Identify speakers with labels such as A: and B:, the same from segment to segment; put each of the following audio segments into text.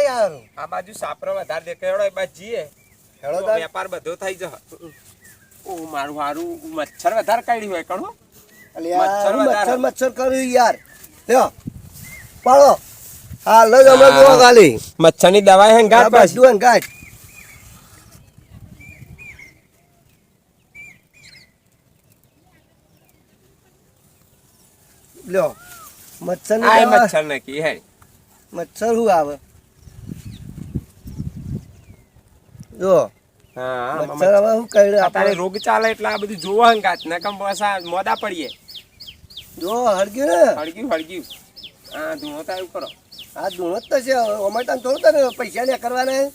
A: યાર
B: આ બાજુ સાપરો વધારે દેખાડો એ બાજુ જીએ
A: હેડો
B: તો વેપાર બધો થઈ જશે ઓ મારું હારું મચ્છર વધારે કાઢ્યું હોય કણો
A: અલ્યા મચ્છર કર્યું યાર લ્યો પાડો હા લઈ અમે જો ખાલી
B: મચ્છરની દવા હે ગાટ પાછી
A: બધું ગાટ લ્યો મચ્છર
B: આ મચ્છર નકી હે
A: મચ્છર શું આવે જો
B: હા
A: મચ્છર હવે શું કર્યું
B: આપણે
A: આપણે
B: રોગ ચાલે એટલે આ બધું જોવા હંગાત નકમ બસ આ મોદા પડીએ
A: જો હળગ્યું ને
B: હળગ્યું હા ધૂણો તો એવું કરો
A: આ ધૂણો જ તો છે અમારે થોડું તને પૈસા ને કરવાના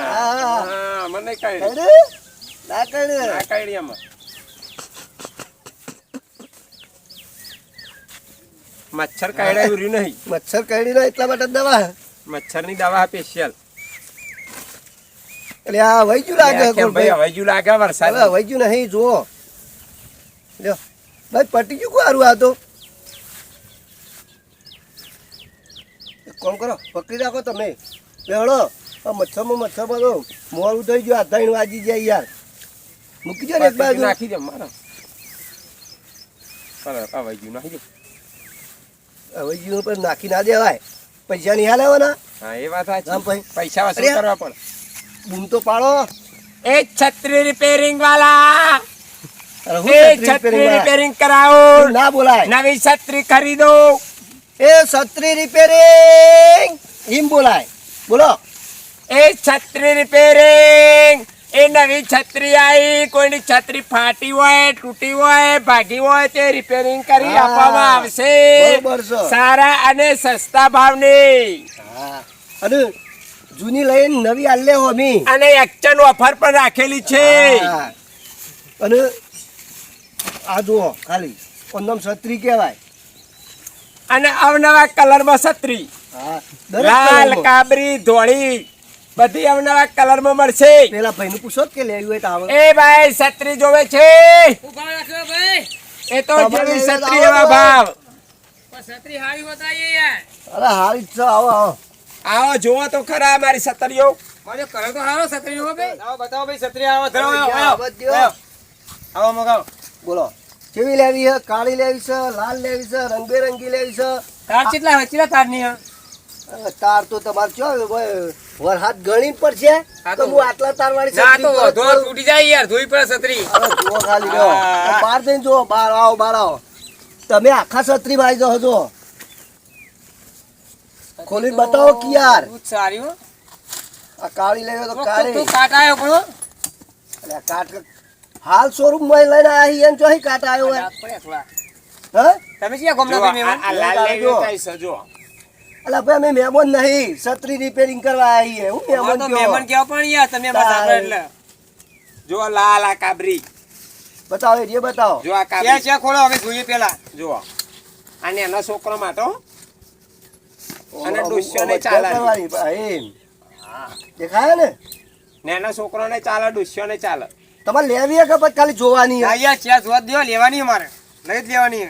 B: હા મને કઈ
A: ના કઈ
B: ના કઈ આમાં મચ્છર કાઢ્યા રહ્યું નહીં
A: મચ્છર કાઢી રહ્યો એટલા માટે દવા
B: મચ્છરની દવા સ્પેશિયલ
A: એટલે આ વૈજુ લાગે
B: હવેજુ લાગે વરસાદ
A: વૈજુ નહીં જુઓ લ્યો ભાઈ પટી ગયું સારું આ તો એક કામ કરો પકડી રાખો તમે બેહડો મચ્છર બધો મોડું થઈ ગયું આ 3 વાગી જાય યાર મૂકી દો ને એક બાજુ
B: નાખી દે મારા હવેજુ નાખી દે
A: વૈજુ પર નાખી ના દેવાય પૈસા નહીં હાલેવાના
B: હા એ વાત સાચી
A: રામ ભાઈ
B: પૈસા વસૂલ કરવા પડે
A: બૂમ તો પાડો
B: એ છત્રી રિપેરિંગ વાલા
A: અરે હું
B: એ
A: છત્રી
B: છત્રી
A: repairing
B: રિપેરિંગ કરાવો
A: ના બોલાય
B: નવી છત્રી ખરીદો
A: એ છત્રી રિપેરિંગ એમ બોલાય બોલો
B: એ છત્રી રિપેરિંગ એ નવી છત્રી આવી કોઈની છત્રી ફાટી હોય તૂટી હોય ભાગી હોય તે રિપેરિંગ કરી
A: હા,
B: આપવામાં આવશે
A: બરોબર છે.
B: સારા અને સસ્તા ભાવની
A: હા અને જૂની લઈને નવી આલે હોમી
B: અને એક્શન ઓફર પણ રાખેલી છે
A: હા. અને આ જુઓ ખાલી ઓનમ છત્રી કહેવાય
B: અને અવનવા કલરમાં છત્રી
A: હા દરેક
B: લાલ
A: કલરનો.
B: કાબરી ધોળી બધી અવનવા કલરમાં મળશે
A: પેલા ભાઈને પૂછો કે લેવી હોય તો આવે
B: એ ભાઈ છત્રી જોવે છે
C: ઉભા રાખ્યો ભાઈ
B: એ તો
A: તમારે
B: જેવી
A: લેવા
B: છત્રી
A: આવો
B: એવા
A: ભાઈ.
B: ભાવ
C: પણ છત્રી હારી બતાવીએ યાર
A: અરે હારી જ છે આવો આવો
B: આવો જોવો તો ખરા મારી છત્રીઓ
C: મારે કરો તો હારો છત્રી નો ભાઈ
B: આવો બતાવો ભાઈ છત્રી આવો
A: આવો દ્યો.
B: આવો મગાવો
A: બોલો કેવી લેવી છે કાળી લેવી છે લાલ લેવી છે રંગબેરંગી લેવી છે
C: તાર કેટલા હોય કેટલા તાર ની
A: અરે તાર તો તમારે ચો વર હાથ ગણી પર છે
C: હા
A: તો
C: તો-
A: હું આટલા તાર વાળી
C: ના
A: છત્રી
C: તો
A: પર
C: વધો તૂટી જાય યાર ધોઈ પડે છત્રી
A: અરે જુઓ ખાલી જો
B: હા.
A: બહાર જઈને જુઓ બહાર આવો તમે આખા છત્રી માં આવી જાઓ છો ખોલીને બતાવો કે યાર
C: બહુ જ સારી હો
A: આ કાળી લેવી તો
C: તું
A: કાળી
C: કાટ આવ્યો પણ હો.
A: અરે આ કાટ હાલ શોરૂમ માં લઈને આવી એમ ચોહી કાટ આવ્યો હોય
C: દાંત પડ્યા થોડા.
A: હા
C: તમે ક્યાં ગમના
B: જો
C: ભાઈ મહેમાન?
B: આ લાલ
A: જો.
B: લેવી કઈ છે જો
A: અલા ભાઈ અમે મહેમાન નહીં છત્રી રિપેરિંગ કરવા આવીએ હું
C: અમારે તો
A: મહેમાન
C: મહેમાન
A: કયો
C: કેવા પણ યાર તમે અમારા સાંભળે એટલે
B: જો લાલ આ કાબરી
A: બતાવો એ બતાવો
B: જો આ
C: ક્યાં
B: કાબરી
C: છે ખોલો હવે જોઈએ પેલા
B: જો આને એનો છોકરો માટે હો. અને
A: ઓહો,
B: ડુસ્યોને
A: ઓહો,
B: ચાલે.
A: કરવાની, એમ દેખાય ને
B: નેના છોકરોને ચાલે ડુસ્યોને ચાલે
A: તમારે લેવી હે કે પછી ખાલી જોવાની હે?
C: ના યાર ચા જોવા જ દેવા લેવાની અમારે લઈ જ લેવાની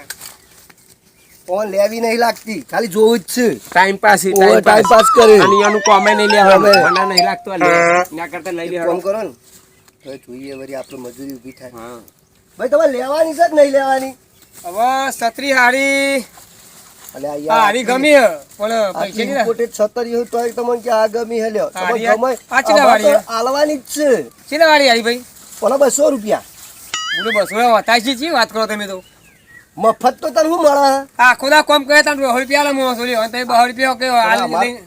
A: ઓન લેવી નહીં લાગતી ખાલી જોવું જ છે
B: ટાઈમ પાસ
A: ઓહો, time pass કરે.
B: અને એનું કોમે નહીં લે
A: હવે.
B: મને નહીં લાગતું આ લે ના કરતા લઈ લે
A: એક કામ કરો ને હવે જોઈએ વળી આપણે મજૂરી ઊભી થાય
B: હા
A: ભાઈ તમારે લેવાની છે કે નહીં લેવાની
C: હવે છત્રી હારી
A: અલે આ
C: હા,
A: યાર
C: હારી ગમી હે, પણ પૈસા
A: આટલી
C: નહીં
A: imported છત્રી હોય તોય તમને કે આ ગમી હે લ્યો તમે
C: હારી આ-
A: ગમે
C: આ ચેટલા
A: આમાં તો
C: વાળી હે?
A: આલવાની જ છે
C: કેટલા વાળી હારી ભાઈ
A: ઓલા 200 રૂપિયા
C: બોલો બસો વતાશી ચી વાત કરો તમે તો
A: મફત તો તને શું મળે
C: આખો દા કોમ કરે તમે 200 રૂપિયા લે મોસો લ્યો અને તમે 200 રૂપિયા કે હાલ લઈને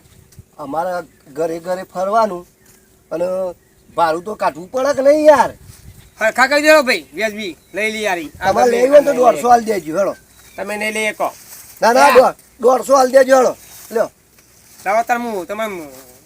A: અમારા ઘરે ઘરે ફરવાનું અને ભાડું તો કાઢવું પડે કે નહીં યાર
C: હરખા કરી દેવો ભાઈ વ્યાજબી લઈ લી યારી
A: તમારે લેવી હોય તો 150 હાલ દેજો હેડો
B: તમે નહીં લઈ શકો
A: ના ના 150 હાલ દેજો હેડો લ્યો
C: લાવો તાર હું તમે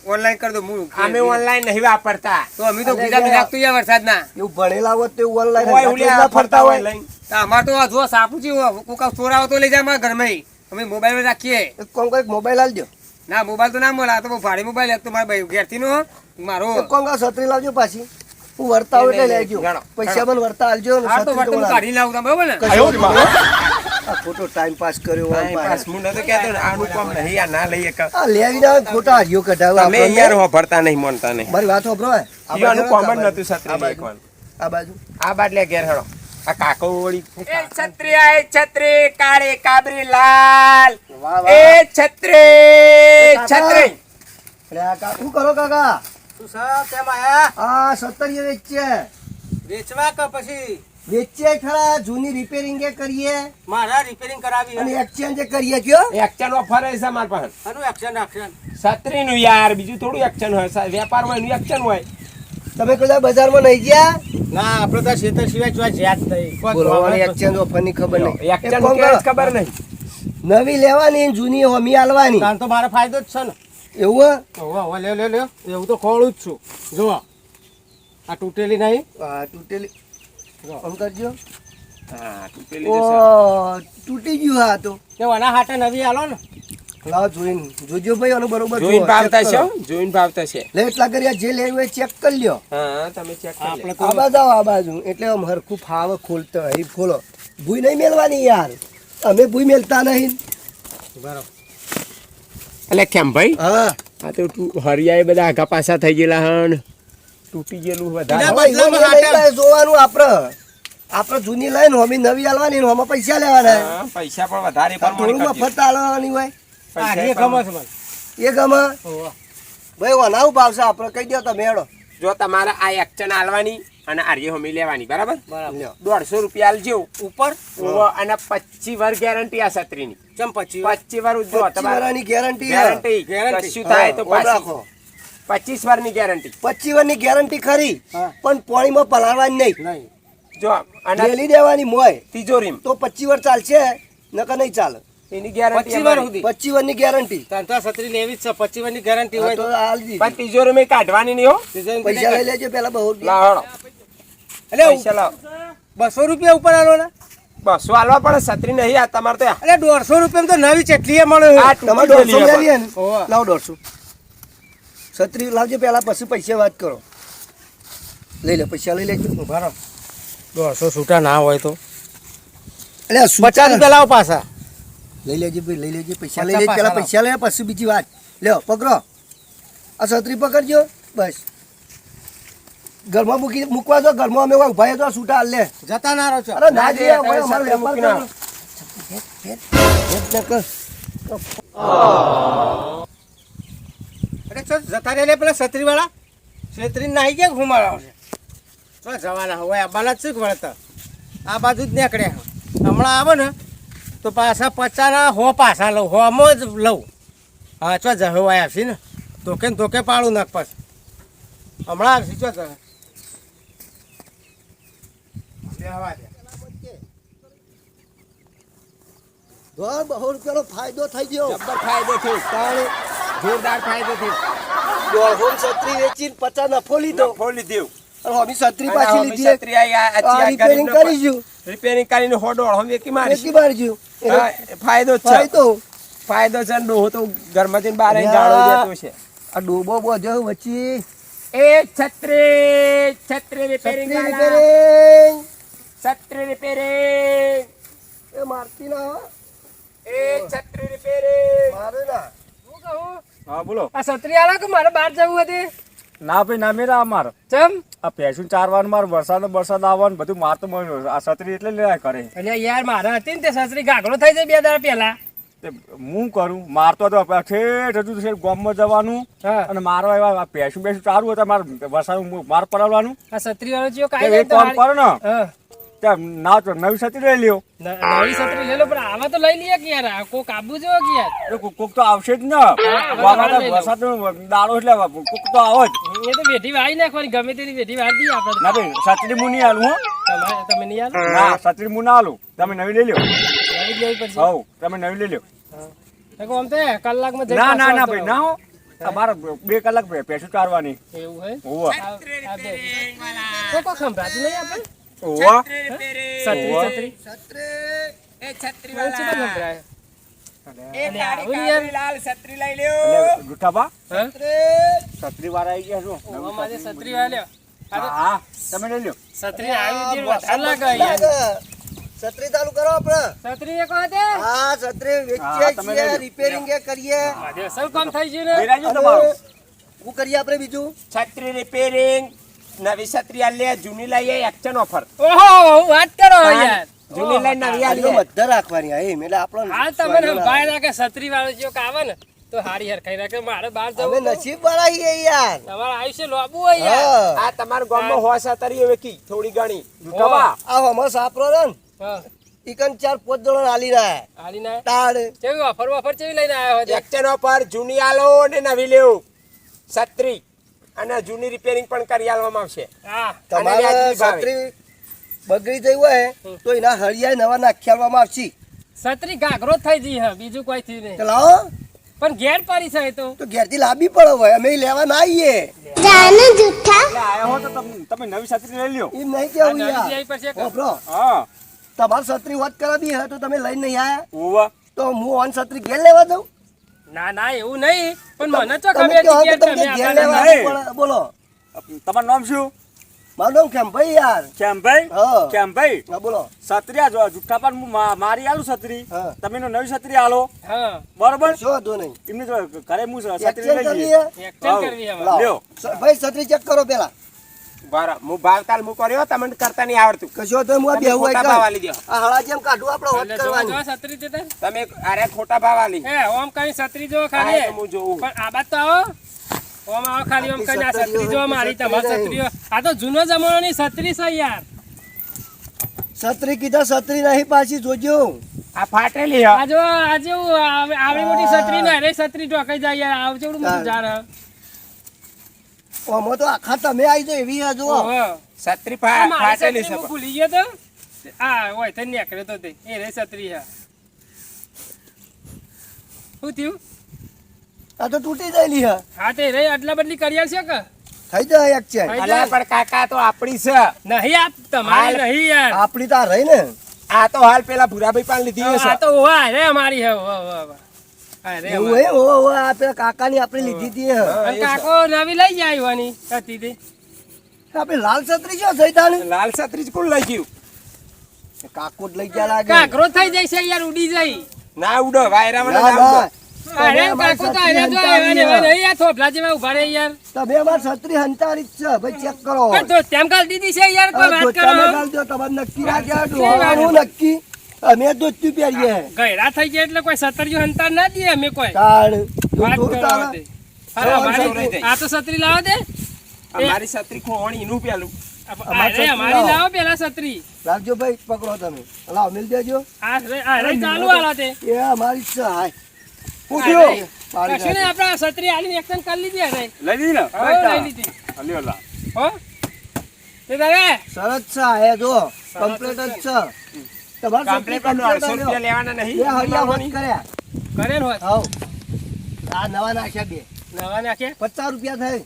C: ઓનલાઈન કરી દો હું
B: અમે ઓનલાઈન નહીં વાપરતા
C: તો અમે તો બીજા બીજા તો યાર વરસાદના
A: એવું ભણેલા હોત તે
B: કોઈ
A: ઓનલાઈન
B: ઉલ્યા
A: ફરતા હોય
B: લઈને
C: તો અમાર તો આ જો સાપુ છે કોકા ચોરાવો તો લઈ જાય અમારા ઘરમાં અમે મોબાઈલ રાખીએ
A: એક કામ કરો મોબાઈલ હાલ દો
C: ના મોબાઈલ તો ના મળે આ તો બહુ ભારે મોબાઈલ એક તો મારા ભાઈ ઘેરથી નો મારો
A: એક કામ કરો છત્રી લાવજો પાછી હું વર્તા એટલે
B: નહીં,
A: લેજો
B: ગણો,
A: પૈસા મને વર્તા આલજો ને
C: આ તો
A: છત્રી તો
C: વર્તન
A: મને
C: કાઢી લાવું તમે બરોબર ને
A: કશો વાંધો નહીં. આ ખોટો ટાઈમ પાસ કર્યો
B: ટાઈમ પાસ હું નતો કહેતો ને, આનું કામ નહીં, આ ના લઈએ કે
A: આ લેવી ના ખોટા હરિયો કઢાવવા
B: તમે યાર હોભરતા નહીં, માનતા નહીં.
A: મારી વાત હોભરો હે
B: ઈવાનું કોમ જ નતું છત્રી લેવાનું.
A: આ બાજુ
B: આ બાટલે ઘેર હેડો. આ કાકો વળી એ છત્રી આય છત્રી કાળી કાબરી લાલ.
A: વાહ
B: એ
A: વાહ
B: છત્રી છત્રી
A: અરે આ શું કરો કાકા
C: તું સા કેમ આયા
A: આ 70 વેચે
C: વેચવા કે પછી
A: વેચે ખરા જૂની રિપેરિંગ કરીએ
C: મારા રિપેરિંગ કરાવી
A: અને એક્સચેન્જ કરીએ કયો
B: એક્શન ઓફર હે છે માર પાસે.
C: આનું એક્શન એક્શન
B: છત્રી નું યાર, બીજું થોડું એક્શન હોય. વેપારમાં એનું એક્શન હોય.
A: તમે કદાચ બજારમાં નહીં ગયા
C: ના આપણે તો ખેતર સિવાય જોવા જ્યાં જ નહીં
A: બોલવાની એક્સચેન્જ ઓફર ની ખબર નહીં
B: એક્શન
A: એક કામ
B: કે
A: કરો,
B: ખબર નહીં.
A: નવી લેવાની ને જૂની હોમી આલવાની
C: તાન તો મારો ફાયદો જ છે ને
A: એવું
C: ઓવા લે લે લે એવું તો ખોળું જ છું જો આ તૂટેલી નહીં
A: હા તૂટેલી આમ કરજો
B: હા, તૂટેલી જશે.
A: ઓ તૂટી ગયું હા તો
C: કે આના હાટે નવી આલો ને
A: લાવ જોઈને જોજો ભાઈ આનું બરોબર
B: જોઈને
A: જુઓ,
B: ભાવ
A: check
B: થશે
A: કરો.
B: હો, જોઈને ભાવ થશે.
A: લે એટલા કર્યા જે લેવું હોય ચેક કરી લ્યો
B: હા, તમે ચેક કરી
C: આપણે
B: લો.
A: આ બાજુ આવો, આ બાજુ એટલે આમ હરખું ફાવે ખોલતો હરી ખોલો ભૂઈ નહીં મેલવાની યાર અમે ભૂઈ મેલતા નહીં
C: બરાબર
B: એટલે કેમ ભાઈ
A: હા
B: આ તો તું હરિયાએ બધા આગા પાછા થઈ ગયેલા હન, તૂટી ગયેલું વધારે.
C: ના,
A: હવે ઈવન
C: બદલામાં
A: એ નહીં થાય જોવાનું આપણે જૂની લઈને હોમી નવી આલવાની ને હોમાં પૈસા લેવાના
B: હા, પૈસા પણ વધારે
A: થોડું
B: પ્રમાણે
A: મફત આલવાની હોય
C: આ
B: કરજો.
C: એ ગમે છે મને
A: એ ગમે
C: ઓવા
A: ભાઈ વનાવું ભાવશે આપણે કહી દો તમે હેડો
B: જો તમારે આ એક્શન આલવાની અને આર્ય હોમી લેવાની, બરાબર?
A: લ્યો.
B: 150 રૂપિયા આલજો
C: ઉપર
B: અને 25 વાર ગેરંટી આ છત્રીની.
C: ચમ પછી
B: 25 વાર ઉજો
A: 25
B: તમારે
A: વાળાની ગેરંટી
B: ગેરંટી.
C: ગેરંટી.
B: કશું થાય તો પાછી
A: રાખો
B: 25 વારની ગેરંટી.
A: 25 વારની ગેરંટી ખરી
C: હા.
A: પણ પાણીમાં પલાળવાની નહીં
C: નહીં
B: જો અને
A: ડેલી દેવાની મોય
B: તિજોરીમાં
A: તો 25 વાર ચાલશે નકર નહીં ચાલે
B: એની ગેરંટી
C: 25 વાર
B: અમારી.
C: સુધી
A: 25 વારની ગેરંટી
C: તાન તો આ છત્રી લેવી જ છે 25 વારની ગેરંટી હોય
A: તો
C: તો
A: હાલ દીધી.
B: પણ તિજોરીમાં કાઢવાની નહીં હો.
C: ડિઝાઇન
A: પૈસા લઈ લેજો પેલા બહુ
B: લાવો
C: એટલે
B: પૈસા લાવો.
C: 200 રૂપિયા ઉપર આલો ને
B: 200 આલવા પડે, છત્રી નહીં આ તમારે તો.
C: એટલે 150 રૂપિયામાં તો નવી ચટલી મળે
B: આ
A: તમારે
B: તૂટી
A: 150
B: ગયેલી
A: લેવી હે ને
C: હોવે.
A: લાવો 150 છત્રી લાવજો પેલા પછી પૈસા વાત કરો લઈ લે પૈસા લઈ લેજો
C: બરાબર 200 છૂટા ના હોય તો
A: એટલે
C: 50 રૂપિયા લાવો પાછા
A: લઈ લેજો ભાઈ લઈ લેજો પૈસા લઈ
C: 50
A: લેજો પેલા
C: પાછા
A: પૈસા લઈ પછી બીજી વાત લ્યો પકડો આ છત્રી પકડજો બસ ઘરમાં મૂકવા દો ઘરમાં અમે ઉભા તો છૂટા હાલ લે
C: જતા ના રહો છો
A: અરે ના
B: ના
A: જઈએ,
B: જઈએ,
A: ભાઈ,
B: તમે
A: અમારે
B: છત્રી
A: વેપાર
B: મૂકીને આવો.
A: કરવાનો.
C: અરે ચો જતા રહે પેલા છત્રી વાળા છત્રી નાહી ગયા ઘુમાડવા છે તો જવાના હોય આ બાલા ચૂક વળતા આ બાજુ જ નીકળ્યા હમણાં આવે ને તો પાછા 50 ના 100 પાછા લઉં 100 જ લઉં હા ચો જવાય આવશે ને ધોકે ને ધોકે પાડું નાખ પાછું હમણાં આવશે ચો જવા બેહવા દે.
A: ઘર બહુ રૂપિયાનો ફાયદો થઈ ગયો
B: જબ્બર ફાયદો થયો.
A: તાણે
B: જોરદાર ફાયદો થયો.
A: દોઢસો છત્રી વેચીને 50 નફો લીધો
B: નફો લીધો.
A: અને હમી છત્રી
B: અને
A: પાછી
B: હવે
A: લીધી
B: છત્રી આઈ આ-
A: આ
B: આ
A: રિપેરિંગ
B: ગરીબનો
A: કરી ગયું
B: રિપેરિંગ કરીને હોડો હમ એકી મારી.
A: એકી મારજો
B: હા, ફાયદો જ છે.
A: ફાયદો
B: ફાયદો છે ને ડોહો તો ઘરમાંથી બહાર આવીને
A: યા.
B: ગાળો દેતો છે.
A: આ ડોબો બોજો વચ્ચે
B: એ છત્રી રિપેરિંગ
A: છત્રી
B: વાળા.
A: રિપેરિંગ
B: છત્રી રિપેરિંગ
A: એ મારતી ના હો.
B: એ છત્રી રિપેરિંગ.
A: મારે ના
D: હા બોલો.
C: આ છત્રી આલા કે મારે બહાર જવું હતી
D: ના ભાઈ ના મેરા અમાર
C: ચમ
D: આ ભેંસું ચારવાનું માર વરસાદ આવવાનું બધું માર તો મળ્યું આ છત્રી એટલે લેવા કરે
C: એટલે યાર મારે હતી ને તે છત્રી ગાગડો થઈ જાય 2 દાડા પહેલા
D: તે હું કરું મારતો તો ઠેઠ હજુ તો ગામમાં જવાનું
C: હા
D: અને મારો એવા ભેંસું બેસું ચારું હતા મારે વરસાદ માર પડાવવાનું
C: આ છત્રી વાળો ચિયો
D: તે
C: કાઈ
D: એક કામ કરો ને
C: હા
D: ત્યાં ના તો નવી છત્રી લઈ લ્યો
C: નવી છત્રી લઈ લો પણ આવા તો લઈ લઈએ કે યાર આ કોક આબુ જો કે યાર
D: એ કોક તો આવશે જ ને વરસાદ દાડો એટલે કોક તો આવો જ
C: એ તો વેઠી વાળી નાખવાની ગમે તેની વેઠી વાળી દઈએ આપણે
D: ના ભાઈ છત્રી હું નહીં આલું હો
C: તમે નહીં આલો
D: ના છત્રી હું ના આલું તમે નવી લઈ લ્યો
C: નવી જ લેવી પડશે
D: હવ તમે નવી લઈ લ્યો
C: તો આમ તો કલાકમાં જઈ
D: ના ના
C: પાછો
D: ના
C: આવતો
D: ભાઈ ના હો તમારે 2 કલાક ભેંસું ચારવાની
C: એવું હે
D: હોવા
C: કોઈ સંભળાતું નહીં આપણે
D: હોવા
C: છત્રી
D: ઓવા.
C: છત્રી
B: એ છત્રી
C: મને શું
B: વાળા.
C: સંભળાય
B: એ
C: અને
B: કાળી
C: આવું યાર.
B: કાબરી લાલ છત્રી લઈ લ્યો.
D: એટલે ગુઠાબા
C: હા
D: છત્રી વાળા આવી ગયા છો
C: ઓવા મારે છત્રી વાળ્યો
D: હા તમે લઈ લ્યો
C: છત્રી આવી હતી વધારે લાગે યાર
A: છત્રી ચાલુ કરો આપણે.
C: છત્રી એક વખતે
A: હા છત્રી
D: હા,
A: વેચીએ
D: તમે
A: છીએ,
D: લેજો.
A: રિપેરિંગ એ કરીએ.
C: આજે અસલ કામ થઈ ગયું ને
D: બેરાજો
A: અને
D: તમારો.
A: શું કરીએ આપણે બીજું?
B: છત્રી રિપેરિંગ નવી છત્રી આલીએ જૂની લઈએ એક્શન ઓફર
C: ઓહો હું વાત કરો યાર
B: જૂની લઈને નવી
A: આ
B: આલીએ
A: બધા રાખવાની હા, એમ એટલે આપણો
C: હાલ તમને સંભાળ રાખે છત્રી વાળો જો આવે ને તો હારી હરખાઈ રાખે મારે બહાર
A: અમે
C: જવું
A: નસીબ વાળા છીએ યાર.
C: તમારે આયુષ્ય લોબવું હોય યાર
A: હા
B: આ તમારા ગામમાં હોશ તરી હવે કી થોડી ઘણી
D: દુકાબા.
A: આ હમણાં સાપરો છે ને
C: હા
A: ઈકન 4-5 જણા હાલી રહ્યા
C: હારી ના
A: તાડ
C: કેવી ઓફર ચેવી લઈને આવ્યો હતો
B: એક્શન ઓફર જૂની આલો ને નવી લેવું છત્રી અને જૂની રિપેરિંગ પણ કરી આલવામાં આવશે
C: હા
A: તમારે
B: વ્યાજબી ભાવે.
A: છત્રી બગડી જઈ હોય તો એના હળિયા નવા નાખી આલવામાં આવશે.
C: છત્રી ગાઘરો થઈ જઈ હે બીજું કોઈ થયું નહીં
A: તો લાવો
C: પણ ઘેર પડી છે એ તો
A: તો ઘેરથી લાંબી પડે હોય અમે ઈ લેવા ના આવીએ.
D: એટલે આયા હો તો તમે નવી છત્રી લઈ લ્યો.
A: એમ નહીં કેવું
C: નવી
A: યાર.
C: આવી પડશે કે?
A: વાપરો.
D: હા
A: તમારે છત્રી વાત કરાવી હે તો તમે લઈને નહીં આયા
D: ઓવા.
A: તો હું ઓન છત્રી ઘેર લેવા દઉં.
C: ના ના એવું નહીં પણ મને તો
A: તમે
C: ખબર
A: કહો
C: હતી
A: તો
C: કે
A: તમે
C: તમે
A: ઘેર
C: આપણા
A: લેવા
D: નહીં.
A: આવવું પડે. બોલો
D: તમારું નામ શું?
A: મારું નામ કેમભાઈ યાર.
D: કેમભાઈ?
A: હા.
D: કેમભાઈ
A: હા બોલો.
D: છત્રી આ જુઠ્ઠા પર મારી આલું છત્રી
A: હા.
D: તમે એનો નવી છત્રી આલો
C: હા
D: બરોબર
A: શું હતું નહીં
D: એમને જો ઘરે હું છત્રી
A: એક્સચેન્જ
D: લઈ
A: કરવી
D: જઈએ.
A: હે?
C: એક્સચેન્જ કરવી હવે
A: લાવો.
D: લ્યો.
A: ભાઈ છત્રી ચેક કરો પેલા.
B: બરાબર હું ભાવતાલ મૂકો રહ્યો તમને કરતા નહીં આવડતું
A: કશો તો હું આ
B: તમે
A: બેહું
B: ખોટા
A: હોય
B: ભાવ
A: કાંઈ.
B: આલી દ્યો.
A: આ હળા જેમ કાઢું આપણે હોત
C: એટલે જોવા
A: કરવાની.
C: જોવા છત્રી તે તાર?
B: તમે અરે ખોટા ભાવ આલી
C: એ ઓમ કઈ છત્રી જો
B: હા,
C: ખાલી
B: એ તો હું જોઉં.
C: પણ આ બાદ તો આવો ઓમ આવો ખાલી ઓમ કઈ આ છત્રી જો મારી તમારી છત્રીઓ આ તો જૂનો જમાનાની છત્રી છે યાર
A: છત્રી કીધા છત્રી નહીં પાછી જોજો.
B: આ ફાટેલી હે
C: આ જો આજે આવડી મોટી છત્રી ને અરે છત્રી ઢોકાઈ જાય યાર આવજે એવું મોટું ઝાડ હે.
A: આમાં તો આખા તમે આવી તો એવી હે જુઓ.
C: ઓહો.
B: છત્રી
C: આ મારી
B: ફાટેલી
C: છત્રી
B: છે
C: હું ભૂલી ગયો તો આ હોય થઈ નીકળ્યો તો તે એ રે છત્રી હે શું થયું
A: આ તો તૂટી ગયેલી હે.
C: હા તે રે અદલા બદલી કરી આવશે કે
A: થઈ જાય exchange.
C: થઈ
B: અલા પણ કાકા તો આપણી છે
C: નહીં આપ તમારી
B: હાલ.
C: નહીં યાર
A: આપણી તો આ રહી ને.
B: આ તો હાલ પેલા ભૂરાભાઈ પણ લીધી
C: આ
B: હશે
C: તો ઓવા રે અમારી હે ઓવા ઓવા અરે
A: એવું હે ઓ આ પેલા કાકાની આપણે લીધી હતી હે.
C: કાકો નવી લઈ જાય વાની હતી તે
A: આપણે લાલ છત્રી છે સૈતાન.
B: લાલ છત્રી જ કોણ લઈ ગયું
A: કાકો જ લઈ ગયા લાગે.
C: કાકરો થઈ જાય છે યાર ઉડી જાય
B: ના ઉડો વાયરામાં
A: ના,
B: ના ઉડો
A: ના.
C: અરે
A: તમે અમારી
C: કાકો તો
A: છત્રી
C: અરે જો
A: હંતાડી
C: એવા
A: હે.
C: નહીં યાર થોફલા જેવા ઉભા રહે યાર
A: તમે અમારી છત્રી હંતાડી જ છે ભાઈ ચેક કરો.
C: પણ તો તેમ કાલ દીધી છે યાર કોઈ વાત કરો
A: તમારે નક્કી રાખ્યા
C: નક્કી વાત.
A: ડોહાનું નક્કી અમે ધોતું પહેરીએ.
C: ગયડા થઈ ગયા એટલે કોઈ સતરીઓ હંતાર ના દે અમે કોઈ
A: તાણ.
C: વાત
A: એવું
C: કરો
A: થોડું
C: તે.
A: ચાલે.
C: અરે
B: સૌ
C: અમારી-
B: સૌ
C: આ તો છત્રી લાવો દે
B: અમારી છત્રી ખોવાણી એનું પેલું
A: અમારી
C: અરે
A: છત્રી
C: અમારી
A: લાવો.
C: લાવો પેલા છત્રી
A: રાખજો ભાઈ પકડો તમે. લાવ મિલ દેજો.
C: આ રે ચાલુ આલો તે
A: એ અમારી જ છે હાય.
C: ઉઠ્યો.
A: પાડી
C: કશું નહીં
A: નાખજો.
C: આપણે આ છત્રી આલીને એક્શન કરી લીધી અરે
D: લઈ લીધી ને
C: હો, લઈ લીધી
D: લ્યો લા.
C: હો તે તારે
A: સરસ છે આ જો કમ્પ્લીટ જ છે. તમારી
B: કમ્પ્લેટ
A: છત્રી
B: પણ 800
A: complete જ
B: રૂપિયા
A: લ્યો.
B: લેવાના
A: બે
B: નહીં
A: હળિયા હોત કર્યા.
C: કરેલ હોત
A: હાઉ. આ નવા નાખ્યા બે.
C: નવા નાખ્યા
A: 50 રૂપિયા થાય.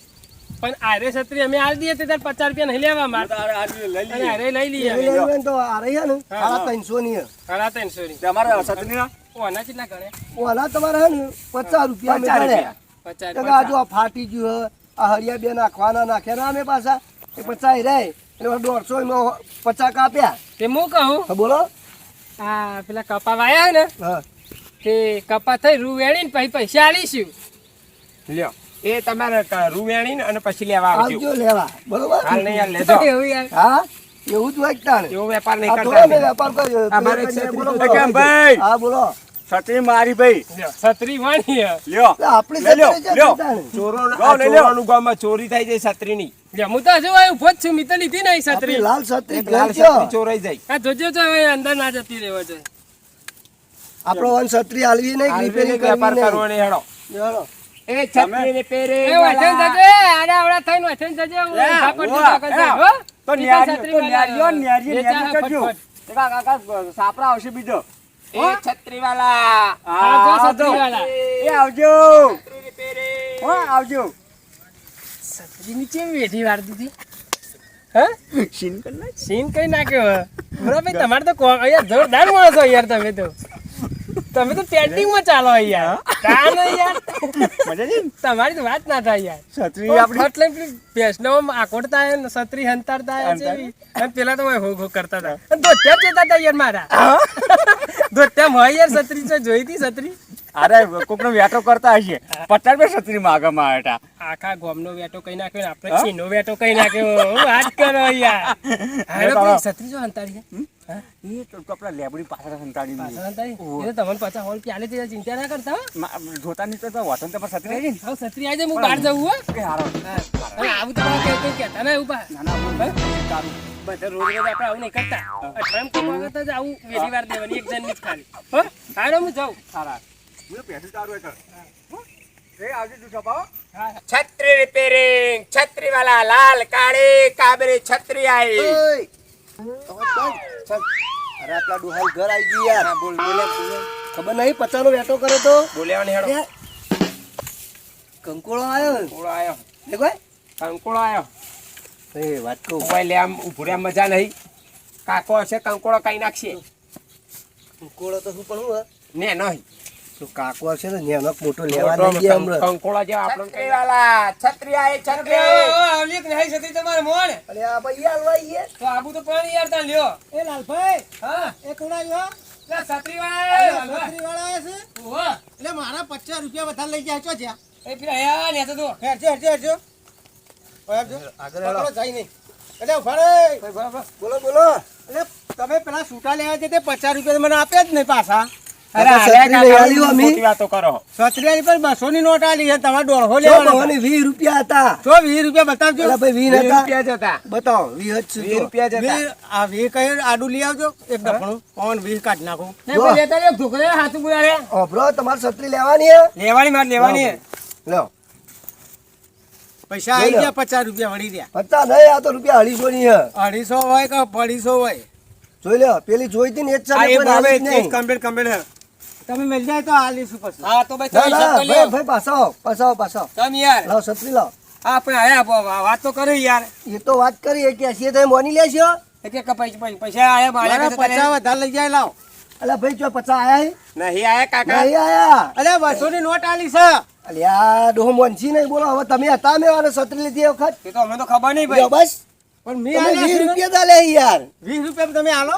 C: પણ આરે છત્રી અમે આલી દઈએ તે તાર 50 રૂપિયા નહીં લેવા માર
D: તારે આ લઈ
C: અને
D: લઈએ
C: આરે લઈ લઈએ
A: એ
C: અમે.
A: લેવું હોય ને તો આ રહી હે ને
C: હા, હા.
A: 350 ની હે.
C: ઘણા 300 ની
D: તમારે છત્રી ના
C: ઓના કેટલા ગણ્યા
A: ઓલા તમારે હે ને 50 રૂપિયા અમે
B: 50
A: ગણ્યા.
B: રૂપિયા.
C: 50
A: તો કે આ જો આ ફાટી ગયું હે, આ હળિયા બે નાખવાના નાખ્યા ના અમે પાછા એ 50 રહે એટલે 150 એમાં 50 કાપ્યા.
C: તે હું કહું
A: હા બોલો.
C: આ પેલા કપા વાયા ને
A: હા
C: તે કપા થઈ રૂ વેણીને પછી પૈસા આલીશું
B: લ્યો એ તમારે રૂ વેણીને અને પછી લેવા આવજો
A: આવજો લેવા બરોબર.
B: હાલ નહીં યાર લેજો
C: એવું યાર
A: હા એવું જ હોય તાણે.
B: એવો વેપાર નહીં
A: આ થોડો
B: કરતા
A: અમે વેપાર કર્યો.
B: અમારે
A: તો
B: છત્રી
A: બોલો,
B: તો
A: બોલો.
D: કેમ ભાઈ?
A: હા બોલો.
D: છત્રી મારી ભાઈ
C: લ્યો, છત્રી વાણી હે.
D: લ્યો
A: એટલે આપણી
D: લઈ લ્યો,
A: છત્રી છે
D: લ્યો.
A: તાણે.
B: ચોરોનું
D: લઈ લ્યો.
B: ચોરોનું ગામમાં ચોરી થઈ જાય છત્રીની
C: લ્યો, હું તો હજુ અહીં ઊભો જ છું મેં તો લીધી નહીં
A: આપણી
C: છત્રી
A: લાલ છત્રી
B: એક લાલ
A: ગઈ છે.
B: છત્રી ચોરાઈ જાય
C: આ જોજો તો હવે અંદર ના જતી રહેવો જોઈએ
A: આપણો વન છત્રી હાલવી નહીં રિપેરિંગ
B: વેપાર
A: કરવી
B: કરવો નહીં હેડો
A: નહીં. ચાલો.
B: એ છત્રી રિપેરિંગ
C: એ વચન જજે આડા આવડા થઈને વચન જજે હું
D: લે,
C: ઊભા કરી
D: ઉભા.
C: દીધા કરજે, હો?
D: તો
C: બીજા
D: ન્યારી-
C: છત્રી
D: તો
C: વાળા
D: ન્યારીઓ ને ન્યારીએ
C: વેચાણ
D: ન્યારી કરજો.
C: ફટફટ.
D: એ કાકા સાપરા આવશે બીજો
B: એ છત્રી વાળા
C: આવજો
D: આવજો.
C: છત્રી વાળા.
D: એ આવજો
B: છત્રી રિપેરિંગ
D: હો આવજો
C: છત્રી નીચે વેઠી વાર દીધી હે
D: સીન કર નાખ.
C: સીન કઈ નાખ્યો હે? બરાબર તમારે તો અહીંયા જોરદાર માણસો યાર તમે તો તમે તો પેન્ટિંગમાં ચાલો યાર કા નહીં યાર
D: મજા છે ને?
C: તમારી તો વાત ના થાય યાર
D: છત્રી આપણી
C: ફટ લઈને પેલી ભેંસનો આકોડતા હે ને છત્રી હંતાડતા હે જેવી. અને પેલા તો હો હો કરતા હતા અને ધોત્યા જ જતા હતા યાર મારા ધોત્યા હોય યાર છત્રી છે જોઈ હતી છત્રી
D: અરે કોકનો વેટો કરતા હશે 50 રૂપિયા છત્રી માગવામાં આવ્યા
C: આખા ગામનો વેટો કઈ નાખ્યો ને આપણે ચીનો વેટો કઈ નાખ્યો હું વાત કરો યાર હાલો પેલી છત્રી જો હંતાડી
D: હતા. એ તો આપણા લેબડી પાછળ સંતાડી
C: પાછળ હંતાડી એ તો તમને પાછા હોલ પ્યાલે તે ચિંતા ના કરતા હો.
D: જોતા નહીં તો વતન તો પણ છત્રી આવી ને.
C: હવે છત્રી આવી જાય હું બહાર જવું હો
D: કે હારો
C: અને આવું તમારે કઈ કહેતા ના એવું બા
D: ના ના તારું
C: બધા રોજ રોજ આપણે આવું નહીં કરતા અઠવાડિયામાં કોઈ વખત જ આવું વહેલી વાર દેવાની એક જણની જ ખાલી હો હાલો હું જાઉં
D: સારા હું પેટ્રોલ તારું કર એ આવજે તું છપાવો.
B: છત્રી રિપેરિંગ છત્રી વાલા લાલ કાળી કાબરી છત્રી આવી
A: ઓય અવાજ બંધ. ચાલ. અરે આપણા ડોહાલ ઘર આવી ગયું યાર.
B: બોલ બોલ
A: ખબર નહીં પચાનો વેટો કરે તો
B: બોલ્યાવાની હેડો
A: યાર, કંકોળો આવ્યો ને.
B: કંકોળો આયો
A: દેખો
B: કંકોળો આયો
A: એ વાત કહું
B: મોબાઈલ લે આમ ઉભું રહ્યા મજા નહીં કાકો હશે કંકોળો કઈ નાખશે
A: કંકોળો તો શું પણ હું
B: ને નહીં
A: તો કાકો આવશે ને નેનો મોટો લેવા નહીં ગયા હમણાં.
B: કંકોળો જેવા આપણો છત્રી વાલા છત્રી આવી છત્રી
C: આવલી કે નહીં છત્રી તમારે મોણ
A: અરે આ ભાઈ હાલવા આવીએ.
C: તો આબુ તો પાણી યાર તા લ્યો એ લાલભાઈ હા એ કોણ આવ્યો છત્રી વાળા છત્રી વાળા આવ્યા છે ઓહો એટલે મારા 50 રૂપિયા વધારે લઈ ગયા છો જ્યાં એ પેલા આયા ને તો હેરજો
A: આગળ હેલો.
C: જાય નહીં એટલે ફરે
A: બોલો બોલો.
C: એટલે તમે પેલા સૂટા લેવા છે તે 50 રૂપિયા મને આપ્યા જ નહીં પાછા
B: અરે
A: છત્રી
B: આલ્યા
A: લઈ
B: કાકા,
A: આલ્યું અમે.
B: ખોટી વાતો કરો
C: છત્રી પર 200 ની નોટ આલી છે તમારે 150
A: જો
C: લેવાના
A: ભવાની 20 રૂપિયા હતા.
C: જો 20 રૂપિયા બતાવજો
A: અલા ભાઈ 20
B: 20
A: હતા.
B: રૂપિયા જ હતા
A: બતાવો 20 જ છે
B: 20
A: જો.
B: રૂપિયા જ હતા
C: 20 આ 20 કઈ આડું લઈ આવજો એક ડફણું કોણ 20 કાઢી નાખું
A: જો. ઓભરો તમારે છત્રી લેવાની હે?
C: લેવાની માર લેવાની
A: લો
C: પૈસા આવી ગયા 50 રૂપિયા વળી રહ્યા
A: પત્તા નહીં આ તો રૂપિયા 250 ની હે.
C: 250 હોય કે 250 હોય
A: જોઈ લો પેલી જોઈ હતી ને એ જ છે
C: આ
A: ને
C: એ
A: કોઈ નાલી જ નહીં.
C: કમ્પ્લીટ હે તમે મિલ જાય તો આ લીશું પછી હા તો
A: ના ના ભાઈ ભાઈ પાછો
C: તમે યાર
A: લાવ છત્રી લાવ.
C: આપણે આયા વાત તો કરી યાર
A: એ તો વાત કરી કે એસી તમે મોની લેશો.
C: પૈસા આયા મારા 50 વધારે લઈ જાય લાવ
A: અલા ભાઈ જો 50 આયા હે?
B: નહીં આયા કાકા
A: નહીં આયા.
C: અરે 200 ની નોટ આલી છે
A: અલ્યા ડોહો મોનસી નહીં બોલો હવે તમે હતા મેં આને છત્રી લીધી એ વખત
C: એ તો અમને તો ખબર નહીં
A: લ્યો બસ
C: પણ
A: તમે 20 રૂપિયા ચાલે યાર.
C: 20 રૂપિયા તમે આલો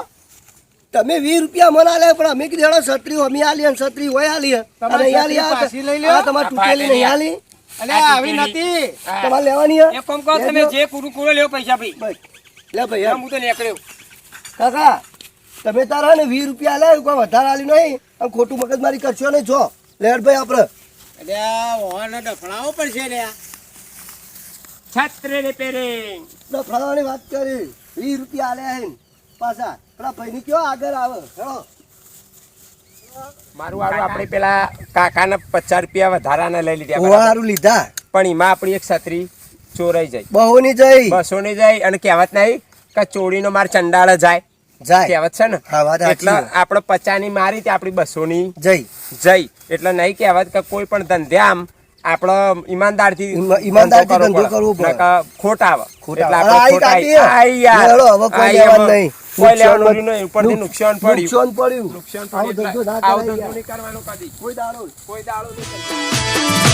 A: તમે 20 રૂપિયા મને આલે પણ અમે કીધું હેડો છત્રી અમે આલી અને છત્રી હોય આલી હે. અને
C: તમારી
A: આલી આ
C: પાછી લઈ લ્યો.
A: આ તમારે તૂટેલી નહીં આલી
C: અલે આવી નથી
A: તમારે લેવાની હે?
C: એક કામ કરો તમે જે પૂરું લેવો પૈસા ભાઈ
A: બસ. લે ભાઈ હેડ.
C: હું તો નીકળ્યો
A: કાકા તમે તારા ને 20 રૂપિયા આલે કોઈ વધારે આલી નહીં આમ ખોટું મગજમારી કરશો નહીં જો લેડ ભાઈ આપણે
C: અરે ઓને ડફણાવો પડશે લે
B: છત્રી રિપેરિંગ
A: ફળવાની વાત કરી 20 રૂપિયા આલે હે પાછા પેલા ભાઈની કયો આગળ આવે હેડો.
B: મારું વાળું આપણે પેલા કાકાને 50 રૂપિયા વધારાના લઈ લીધા બરાબર.
A: ઓવારું લીધા
B: પણ એમાં આપણી એક છત્રી ચોરાઈ જાય
A: બહુની જઈ
B: 200 ની જાય અને કહેવત નહીં કે ચોરીનો માર ચંડાળ જાય
A: જાય
B: કહેવત છે ને
A: હા, વાત સાચી
B: એટલે
A: છે.
B: આપણે 50 ની મારી તે આપણી 200 ની
A: જઈ
B: જઈ એટલે નહીં કહેવત કે કોઈ પણ ધંધે આમ આપણે ઈમાનદારથી
A: ઈમાનદારથી ધંધો કરવો પડે.
B: નકર ખોટ આવે
A: ખોટ
B: એટલે
A: આવે.
B: આપણે
A: આ
B: ખોટ
A: કાઢી.
B: આઈ યાર
A: હેડો, હવે કોઈ
B: આઈ
A: લેવાનું
B: એમાં.
A: નહીં.
B: કોઈ લેવાનું
A: નુકસાન
B: નહીં ઉપરથી નુકસાન પડ્યું
A: નુકસાન પડ્યું
B: નુકસાન
A: આવો
B: પડ્યું
A: ધંધો
B: એટલે
A: ના
B: આવો
A: કરાય
B: ધંધો
A: યાર.
B: નહીં કરવાનો કદી
A: કોઈ દાડો
B: કોઈ દાડો નહીં કરવાનો.